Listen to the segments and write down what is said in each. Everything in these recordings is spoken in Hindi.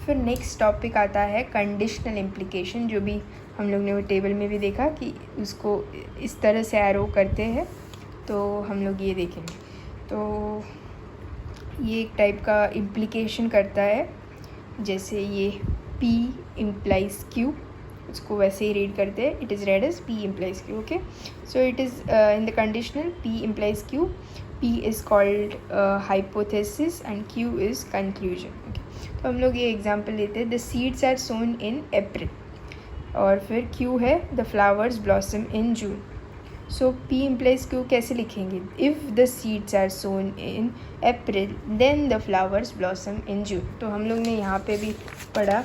फिर नेक्स्ट टॉपिक आता है कंडीशनल इम्प्लीकेशन, जो भी हम लोग ने वो टेबल में भी देखा कि उसको इस तरह से एरो करते हैं, तो हम लोग ये देखेंगे। तो ये एक टाइप का इम्प्लीकेशन करता है, जैसे ये P इम्प्लाइज Q, उसको वैसे ही रीड करते हैं, it is read as P implies Q। Okay, so it is in the conditional P implies Q, P is called hypothesis and Q is conclusion. Okay, तो हम लोग ये एग्जांपल लेते हैं, the seeds are sown in April, और फिर Q है the flowers blossom in June. So P implies Q कैसे लिखेंगे? If the seeds are sown in April then the flowers blossom in जून। तो हम लोग ने यहाँ पे भी पढ़ा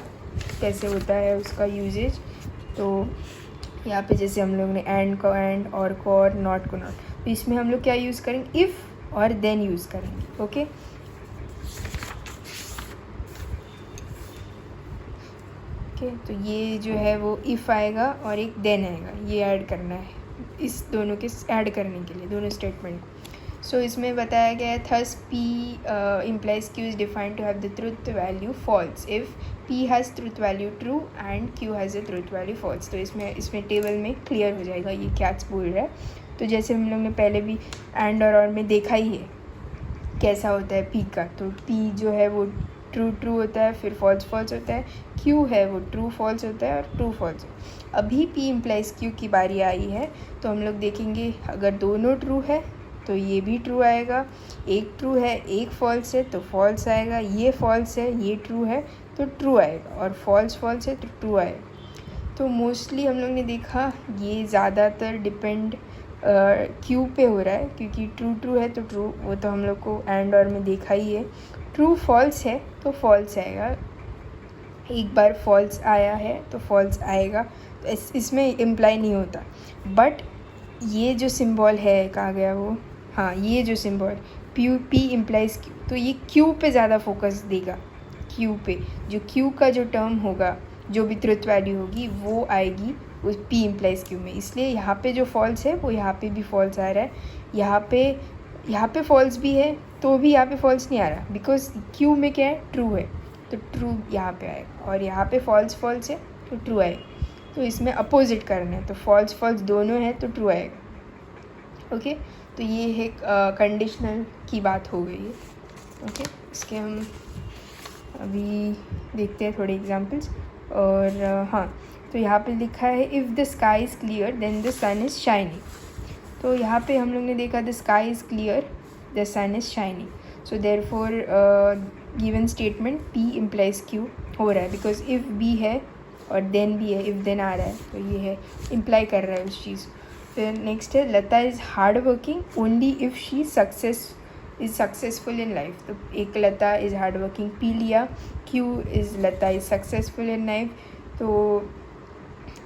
कैसे होता है उसका यूजेज। तो यहाँ पे जैसे हम लोग ने एंड को एंड, और नॉट को नॉट, तो इसमें हम लोग क्या यूज़ करेंगे? इफ़ और देन यूज़ करेंगे। ओके, तो ये जो है वो इफ़ आएगा और एक देन आएगा, ये ऐड करना है इस दोनों के ऐड करने के लिए, दोनों स्टेटमेंट को। सो इसमें बताया गया है, thus P implies Q is defined to have the truth value false if P has truth value true and Q has a truth value false. तो इसमें टेबल में क्लियर हो जाएगा ये क्या बोल रहा है। तो जैसे हम लोग ने पहले भी एंड और में देखा ही है कैसा होता है P का, तो P जो है वो ट्रू होता है, फिर फॉल्स होता है, Q है वो ट्रू फॉल्स होता है और ट्रू फॉल्स। अभी P इम्प्लाइज Q की बारी आई है, तो हम लोग देखेंगे अगर दोनों ट्रू है तो ये भी ट्रू आएगा, एक ट्रू है एक फॉल्स है तो फॉल्स आएगा, ये फॉल्स है ये ट्रू है तो ट्रू आएगा, और फॉल्स है तो ट्रू आएगा। तो मोस्टली हम लोग ने देखा ये ज़्यादातर डिपेंड Q पे हो रहा है, क्योंकि ट्रू है तो ट्रू, वो तो हम लोग को एंड और में देखा ही है। ट्रू फॉल्स है तो फॉल्स आएगा, एक बार फॉल्स आया है तो फॉल्स आएगा, तो इसमें इम्प्लाई नहीं होता। बट ये जो सिंबल है, कहाँ गया वो, हाँ ये जो सिंबल P इम्प्लाइज Q, तो ये Q पे ज़्यादा फोकस देगा, Q पे, जो Q का जो टर्म होगा, जो भी ट्रुथ वैल्यू होगी वो आएगी उस P इम्प्लाइज Q में। इसलिए यहाँ पे जो फॉल्स है वो यहाँ पे भी फॉल्स आ रहा है, यहाँ पे फॉल्स भी है तो भी यहाँ पे फॉल्स नहीं आ रहा, बिकॉज Q में क्या है, ट्रू है, तो ट्रू यहाँ पे आएगा, और यहाँ पे फॉल्स है तो ट्रू आएगा। तो इसमें अपोजिट करना है, तो फॉल्स दोनों है तो ट्रू आएगा। ओके, तो ये है कंडीशनल की बात हो गई है। ओके, इसके हम अभी देखते हैं थोड़े एग्जांपल्स। और हाँ, तो यहाँ पे लिखा है if the sky is clear then the sun is shining. तो यहाँ पे हम लोग ने देखा the sky is clear the sun is shining, so therefore given statement P implies Q हो रहा है, बिकॉज इफ़ भी है और देन भी है, इफ़ देन आ रहा है, तो ये है इम्प्लाई कर रहा है उस चीज़। फिर नेक्स्ट है Lata is hard working only if she is successful in life. तो एक Lata is hard working P लिया, Q is Lata is successful in life, तो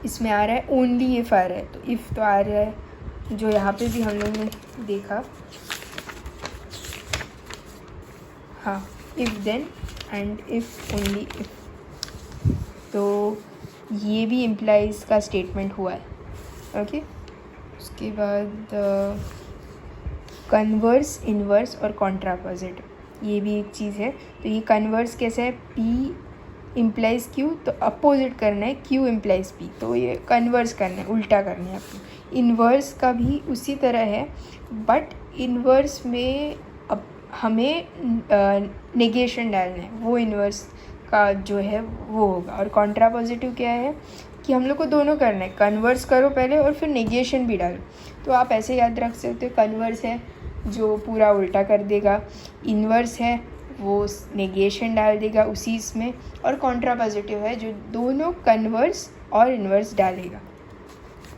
इसमें आ रहा है ओनली इफ़ आ रहा है, तो इफ़ तो आ रहा है, जो यहाँ पे भी हम लोग ने देखा, हाँ if then and if only if, तो ये भी इम्प्लाइज का स्टेटमेंट हुआ है। ओके, उसके बाद कन्वर्स, इन्वर्स और कॉन्ट्रापोजिट, ये भी एक चीज़ है। तो ये कन्वर्स कैसे है, P इम्प्लाइज Q, तो अपोजिट करना है Q इम्प्लाइज P, तो ये कन्वर्स करना है, उल्टा करना है आपको। इन्वर्स का भी उसी तरह है, बट इन्वर्स में अब हमें नेगेशन डालना है, वो इन्वर्स का जो है वो होगा। और कॉन्ट्रापोजिटिव क्या है कि हम लोग को दोनों करना है, कन्वर्स करो पहले और फिर नेगेशन भी डालो। तो आप ऐसे याद रख सकते हो, कन्वर्स है जो पूरा उल्टा कर देगा, इन्वर्स है वो नेगेशन डाल देगा उसी इसमें, और कॉन्ट्रापोजिटिव है जो दोनों कन्वर्स और इन्वर्स डालेगा।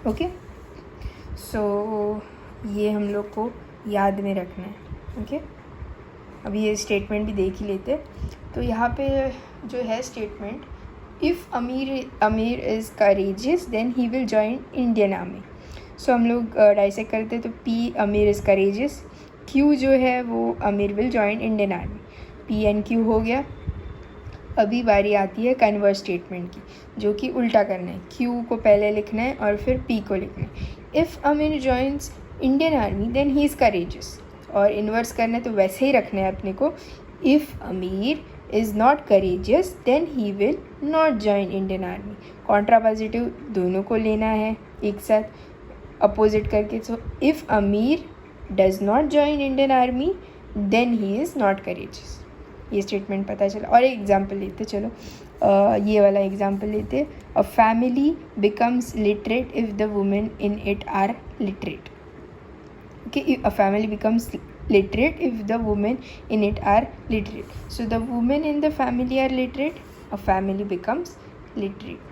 ओके, सो ये हम लोग को याद में रखना है। ओके, अभी ये स्टेटमेंट भी देख ही लेते। तो यहाँ पे जो है statement, if Amir is courageous then he will join Indian army. So हम लोग डाइसेक्ट करते तो P अमीर इज़ करेजियस, Q जो है वो अमीर will join Indian army, P and Q हो गया। अभी बारी आती है कन्वर्स स्टेटमेंट की, जो कि उल्टा करना है, Q को पहले लिखना है और फिर P को लिखना है। If Amir joins Indian army then he is courageous, और इन्वर्स करना है तो वैसे ही रखना है अपने को, if Amir is not courageous then he will not join Indian army. Contrapositive दोनों को लेना है एक साथ अपोजिट करके। So if Amir does not join Indian army then he is not courageous. ये स्टेटमेंट पता चला। और एक एग्जाम्पल लेते, चलो ये वाला एग्जाम्पल लेते। A family becomes literate if the women in it are literate. Okay, a family becomes literate if the women in it are literate. So the women in the family are literate, a family becomes literate.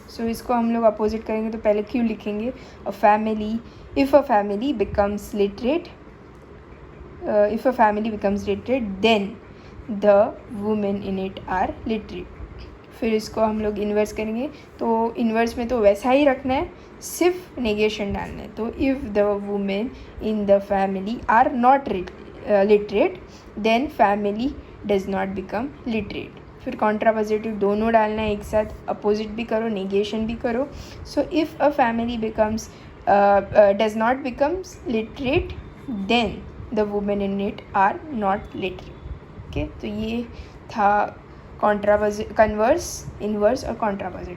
So इसको हम लोग अपोजिट करेंगे तो पहले क्यों लिखेंगे? a family, if a family becomes literate, if a family becomes literate then the women in it are literate. फिर इसको हम लोग इन्वर्स करेंगे तो इन्वर्स में तो वैसा ही रखना है, सिर्फ नेगेशन डालना है। तो if the women in the family are not literate then family does not become literate. फिर कॉन्ट्रापोजिटिव दोनों डालना है एक साथ, अपोजिट भी करो नेगेशन भी करो। So if a family becomes does not becomes literate then the women in it are not literate. Okay, तो ये था कन्वर्स, इन्वर्स और कॉन्ट्रापोजिटिव।